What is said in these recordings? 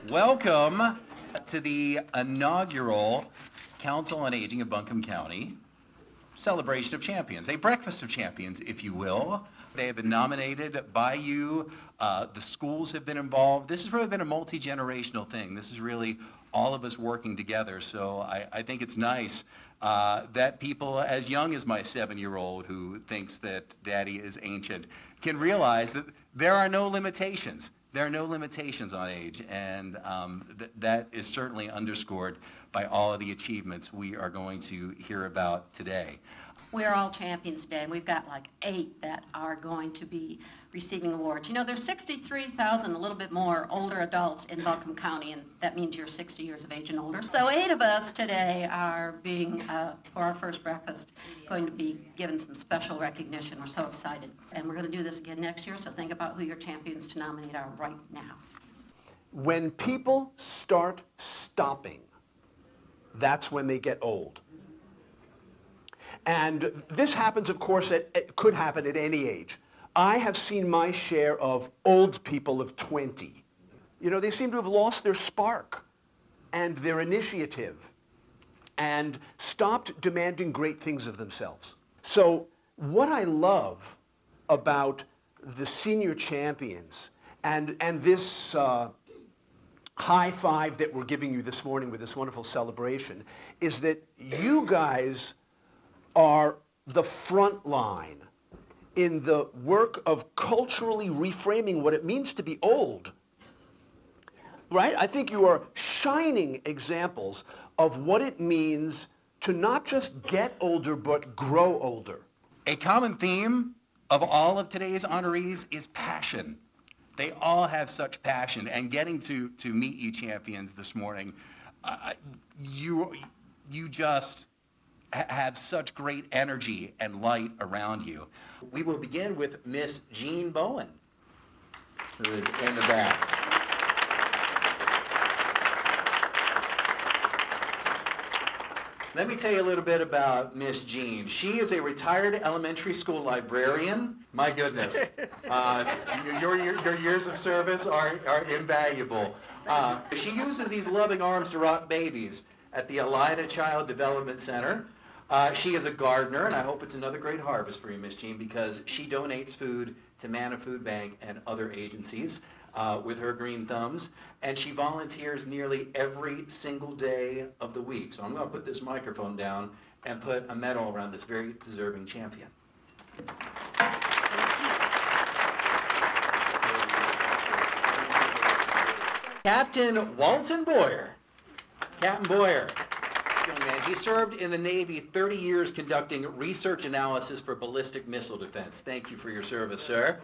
Welcome to the inaugural Council on Aging of Buncombe County Celebration of Champions, a breakfast of champions, if you will. They have been nominated by you. The schools have been involved. This has really been a multi-generational thing. This is really all of us working together. So I think it's nice that people as young as my 7-year-old who thinks that Daddy is ancient can realize that there are no limitations. There are no limitations on age, and that is certainly underscored by all of the achievements we are going to hear about today. We're all champions today, and we've got like 8 that are going to be receiving awards. You know, there's 63,000, a little bit more, older adults in Buncombe County, and that means you're 60 years of age and older. So 8 of us today are being, for our first breakfast, going to be given some special recognition. We're so excited. And we're going to do this again next year, so think about who your champions to nominate are right now. When people start stopping, that's when they get old. And this happens, of course, it could happen at any age. I have seen my share of old people of 20. You know, they seem to have lost their spark and their initiative and stopped demanding great things of themselves. So what I love about the senior champions and this high five that we're giving you this morning with this wonderful celebration is that you guys are the front line in the work of culturally reframing what it means to be old. Right? I think you are shining examples of what it means to not just get older, but grow older. A common theme of all of today's honorees is passion. They all have such passion, and getting to meet you champions this morning, you just have such great energy and light around you. We will begin with Miss Jeanne Bowman, who is in the back. Let me tell you a little bit about Miss Jeanne. She is a retired elementary school librarian. My goodness, your years of service are invaluable. She uses these loving arms to rock babies at the Elida Child Development Center. She is a gardener, and I hope it's another great harvest for you, Miss Jeanne, because she donates food to Manna Food Bank and other agencies with her green thumbs, and she volunteers nearly every single day of the week. So I'm going to put this microphone down and put a medal around this very deserving champion. Captain Walton Boyer. Captain Boyer. Young man. He served in the Navy 30 years conducting research analysis for ballistic missile defense. Thank you for your service, sir.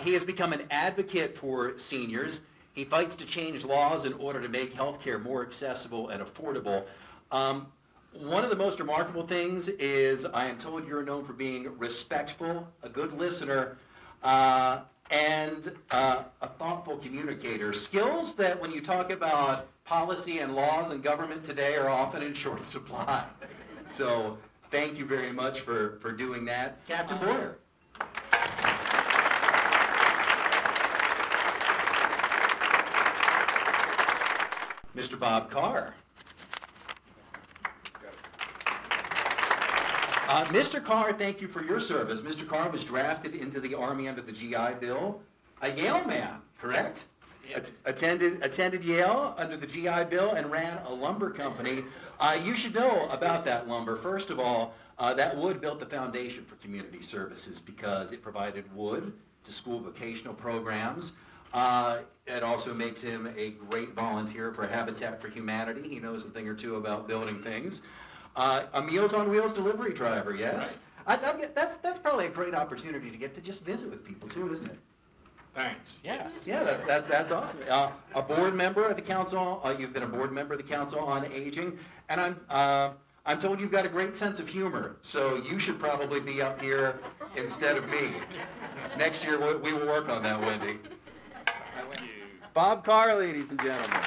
He has become an advocate for seniors. He fights to change laws in order to make health care more accessible and affordable. One of the most remarkable things is I am told you're known for being respectful, a good listener, and a thoughtful communicator. Skills that when you talk about policy and laws and government today are often in short supply. So thank you very much for doing that. Captain Boyer. Mr. Bob Carr. Mr. Carr, thank you for your service. Mr. Carr was drafted into the Army under the GI Bill. A Yale man, correct? Yes. Attended Yale under the GI Bill and ran a lumber company. You should know about that lumber. First of all, that wood built the foundation for community services because it provided wood to school vocational programs. It also makes him a great volunteer for Habitat for Humanity. He knows a thing or two about building things. A Meals on Wheels delivery driver, yes? Right. That's probably a great opportunity to get to just visit with people too, isn't it? Thanks. Yeah, that's awesome. A board member of the council. You've been a board member of the Council on Aging, and I'm told you've got a great sense of humor. So you should probably be up here instead of me. Next year we will work on that, Wendy. Bob Carr, ladies and gentlemen.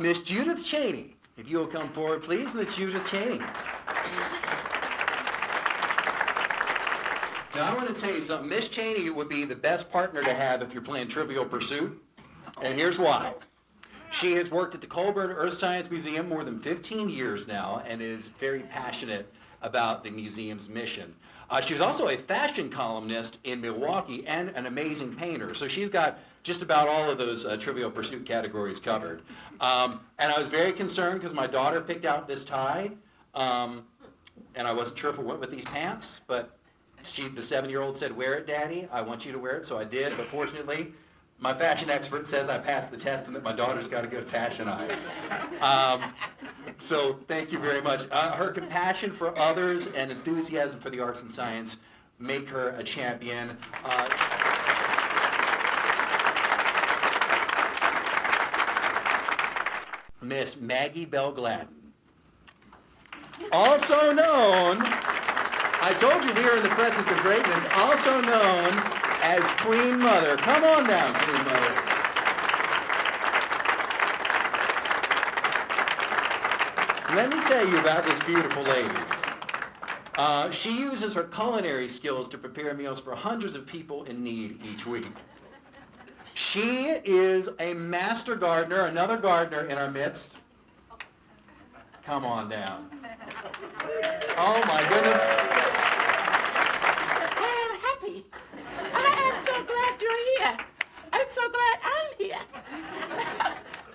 Miss Judith Cheney, if you will come forward, please, Miss Judith Cheney. Now, I want to tell you something. Miss Cheney would be the best partner to have if you're playing Trivial Pursuit, and here's why. She has worked at the Colburn Earth Science Museum more than 15 years now and is very passionate about the museum's mission. She was also a fashion columnist in Milwaukee and an amazing painter. So she's got just about all of those Trivial Pursuit categories covered. And I was very concerned because my daughter picked out this tie, and I wasn't sure if it went with these pants, but the 7-year-old said, "Wear it, Daddy. I want you to wear it," so I did. But fortunately, my fashion expert says I passed the test and that my daughter's got a good fashion eye. So thank you very much. Her compassion for others and enthusiasm for the arts and science make her a champion. Miss Maggie Belle Gladden. Also known, I told you we are in the presence of greatness, also known as Queen Mother. Come on down, Queen Mother. Let me tell you about this beautiful lady. She uses her culinary skills to prepare meals for hundreds of people in need each week. She is a master gardener, another gardener in our midst. Come on down. Oh my goodness. I am happy. I am so glad you're here. I'm so glad I'm here.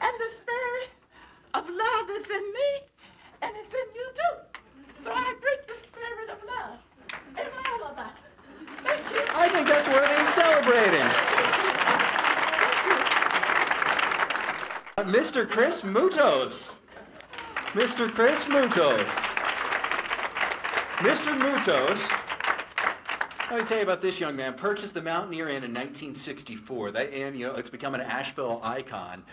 And the spirit of love is in me, and it's in you too. So I drink the spirit of love in all of us. Thank you. I think that's worthy of celebrating. Mr. Chris Moutos. Mr. Chris Moutos. Mr. Moutos, let me tell you about this young man. Purchased the Mountaineer Inn in 1964. It's become an Asheville icon.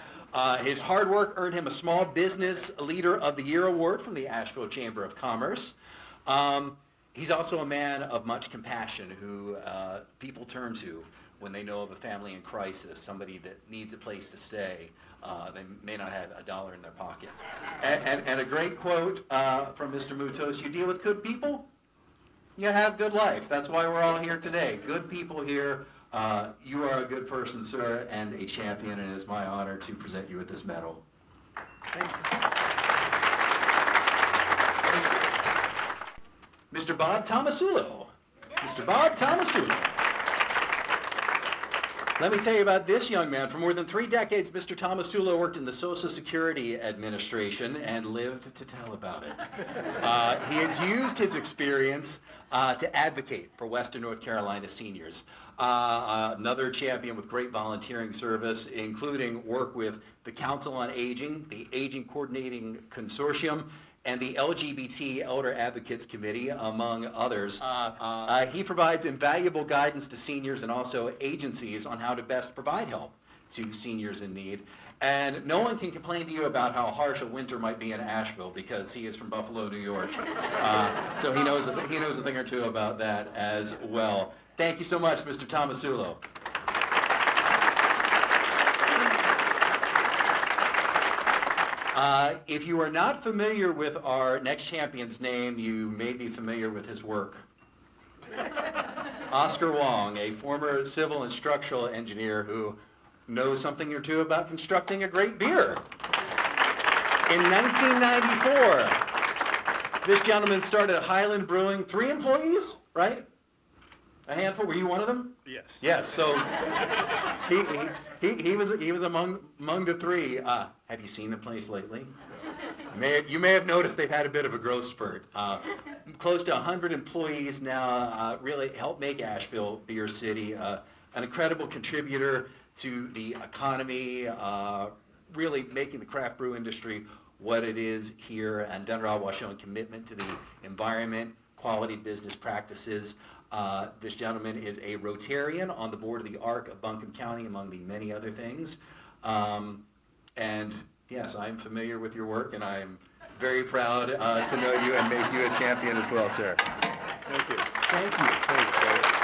His hard work earned him a Small Business Leader of the Year award from the Asheville Chamber of Commerce. He's also a man of much compassion who people turn to when they know of a family in crisis, somebody that needs a place to stay. They may not have $1 in their pocket. And a great quote from Mr. Moutos: "You deal with good people, you have good life." That's why we're all here today. Good people here. You are a good person, sir, and a champion, and it is my honor to present you with this medal. Thank you. Mr. Bob Tomasulo. Mr. Bob Tomasulo. Let me tell you about this young man. For more than 3 decades, Mr. Tomasulo worked in the Social Security Administration and lived to tell about it. He has used his experience to advocate for Western North Carolina seniors. Another champion with great volunteering service, including work with the Council on Aging, the Aging Coordinating Consortium, and the LGBT Elder Advocates Committee, among others. He provides invaluable guidance to seniors and also agencies on how to best provide help to seniors in need. And no one can complain to you about how harsh a winter might be in Asheville because he is from Buffalo, New York. So he knows a thing or two about that as well. Thank you so much, Mr. Tomasulo. If you are not familiar with our next champion's name, you may be familiar with his work. Oscar Wong, a former civil and structural engineer who knows something or two about constructing a great beer. In 1994, this gentleman started Highland Brewing. 3 employees, right? A handful. Were you one of them? Yes. Yes. So he was among the 3. Have you seen the place lately? You may have noticed they've had a bit of a growth spurt. Close to 100 employees now. Really help make Asheville Beer City. An incredible contributor to the economy. Really making the craft brew industry what it is here, and done it all while showing commitment to the environment, quality business practices. This gentleman is a Rotarian on the board of the Aging of Buncombe County, among the many other things. And yes, I'm familiar with your work, and I'm very proud to know you and make you a champion as well, sir. Thank you. Thank you. Thank you, sir.